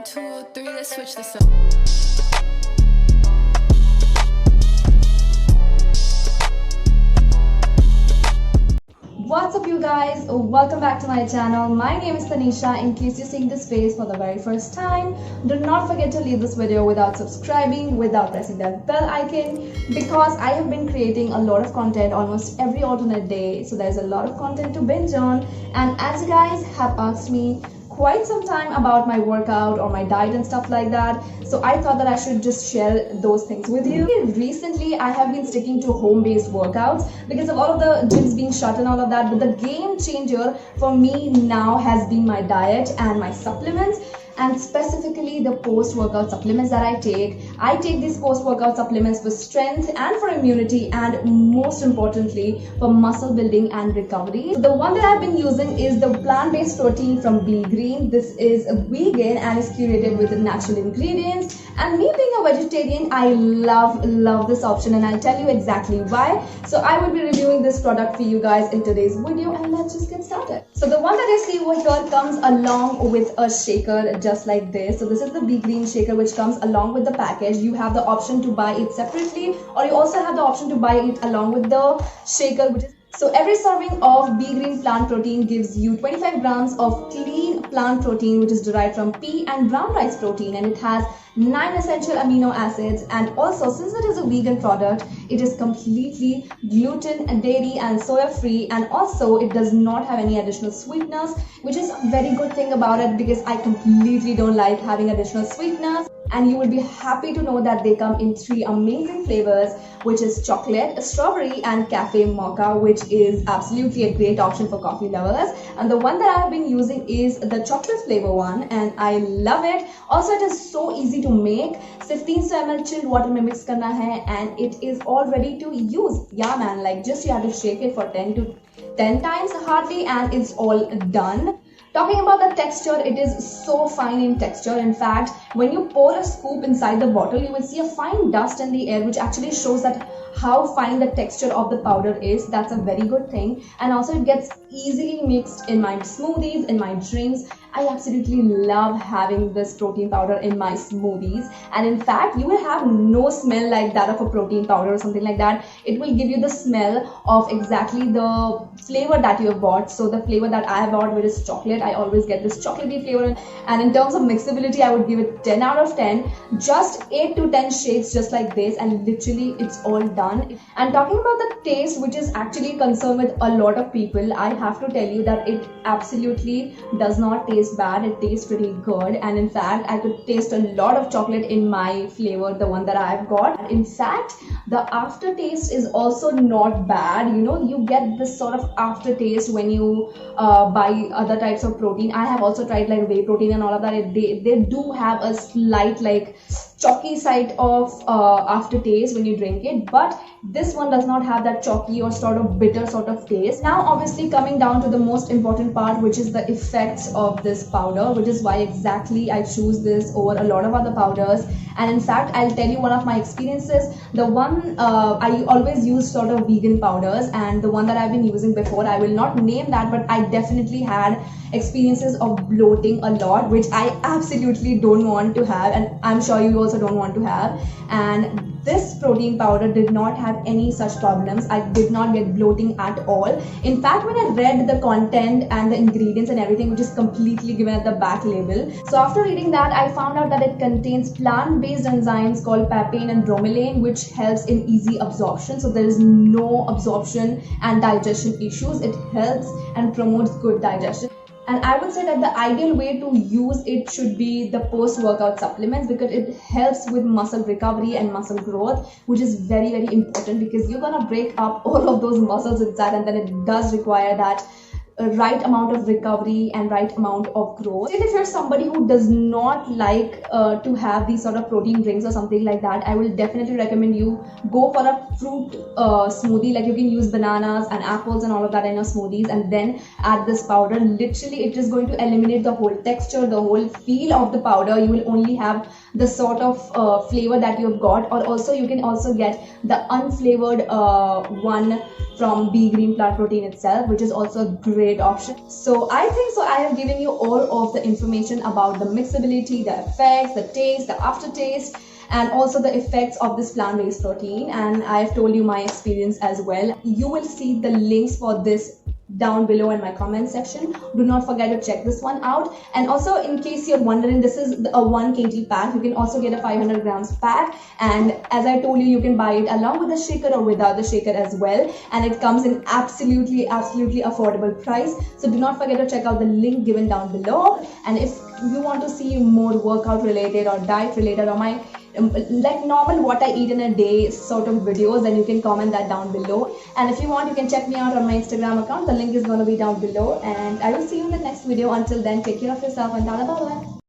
1, 2, 3, let's switch this up. What's up you guys, welcome back to my channel. My name is Tanisha. In case you're seeing this face for the very first time, do not forget to leave this video without subscribing, without pressing that bell icon, because I have been creating a lot of content almost every alternate day, so there's a lot of content to binge on. And as you guys have asked me quite some time about my workout or my diet and stuff like that, so I thought that I should just share those things with you. Recently I have been sticking to home-based workouts because of all of the gyms being shut and all of that, but the game changer for me now has been my diet and my supplements, and specifically the post-workout supplements that I take. I take these post-workout supplements for strength and for immunity, and most importantly for muscle building and recovery. The one that I've been using is the plant-based protein from Be Green. This is vegan and is curated with natural ingredients, and me being a vegetarian, I love this option, and I'll tell you exactly why. So I will be reviewing this product for you guys in today's video, and let's just get started. So the one that I see over here comes along with a shaker just like this. So this is the Be Green shaker which comes along with the package. You have the option to buy it separately, or you also have the option to buy it along with the shaker, which is so every serving of Be Green plant protein gives you 25 grams of clean plant protein, which is derived from pea and brown rice protein, and it has 9 essential amino acids. And also, since it is a vegan product, it is completely gluten, dairy and soya free, and also it does not have any additional sweeteners, which is a very good thing about it because I completely don't like having additional sweeteners. And you will be happy to know that they come in 3 amazing flavors, which is chocolate, strawberry and cafe mocha, which is absolutely a great option for coffee lovers. And the one that I have been using is the chocolate flavor one, and I love it. Also, it is so easy to make. 15 ml chilled water mein mix karna hai, and it is all ready to use. Yeah man, like just you have to shake it for 10 times hardly, and it's all done. Talking about the texture, it is so fine in texture. In fact, when you pour a scoop inside the bottle, you will see a fine dust in the air, which actually shows that how fine the texture of the powder is. That's a very good thing. And also it gets easily mixed in my smoothies, in my drinks. I absolutely love having this protein powder in my smoothies, and in fact you will have no smell like that of a protein powder or something like that. It will give you the smell of exactly the flavor that you have bought. So the flavor that I have bought, which is chocolate, I always get this chocolatey flavor. And in terms of mixability, I would give it 10 out of 10. Just 8 to 10 shakes just like this, and literally it's all done. And talking about the taste, which is actually a concern with a lot of people, I have to tell you that it absolutely does not taste bad. It tastes pretty good, and in fact I could taste a lot of chocolate in my flavor, the one that I've got. In fact, the aftertaste is also not bad. You know, you get this sort of aftertaste when you buy other types of protein. I have also tried like whey protein and all of that. They do have a slight like chalky side of aftertaste when you drink it, but this one does not have that chalky or sort of bitter sort of taste. Now obviously coming down to the most important part, which is the effects of this powder, which is why exactly I choose this over a lot of other powders. And in fact, I'll tell you one of my experiences. The one I always use sort of vegan powders, and the one that I've been using before, I will not name that, but I definitely had experiences of bloating a lot, which I absolutely don't want to have, and I'm sure you also don't want to have. And this protein powder did not have any such problems. I did not get bloating at all. In fact, when I read the content and the ingredients and everything, which is completely given at the back label, so after reading that, I found out that it contains plant-based enzymes called papain and bromelain, which helps in easy absorption. So there is no absorption and digestion issues. It helps and promotes good digestion. And I would say that the ideal way to use it should be the post-workout supplements, because it helps with muscle recovery and muscle growth, which is very important, because you're gonna break up all of those muscles inside, and then it does require that right amount of recovery and right amount of growth. And if you're somebody who does not like to have these sort of protein drinks or something like that, I will definitely recommend you go for a fruit smoothie. Like you can use bananas and apples and all of that in your smoothies, and then add this powder. Literally it is going to eliminate the whole texture, the whole feel of the powder. You will only have the sort of flavor that you've got, or also you can also get the unflavored one from Be Green plant protein itself, which is also great great option. So I think so I have given you all of the information about the mixability, the effects, the taste, the aftertaste, and also the effects of this plant-based protein, and I've told you my experience as well. You will see the links for this down below in my comment section. Do not forget to check this one out. And also, in case you're wondering, this is a 1 kg pack. You can also get a 500 grams pack, and as I told you, you can buy it along with the shaker or without the shaker as well, and it comes in absolutely affordable price. So do not forget to check out the link given down below. And if you want to see more workout related or diet related or my like normal what I eat in a day sort of videos, then you can comment that down below. And if you want, you can check me out on my Instagram account. The link is going to be down below, and I will see you in the next video. Until then, take care of yourself and bye bye.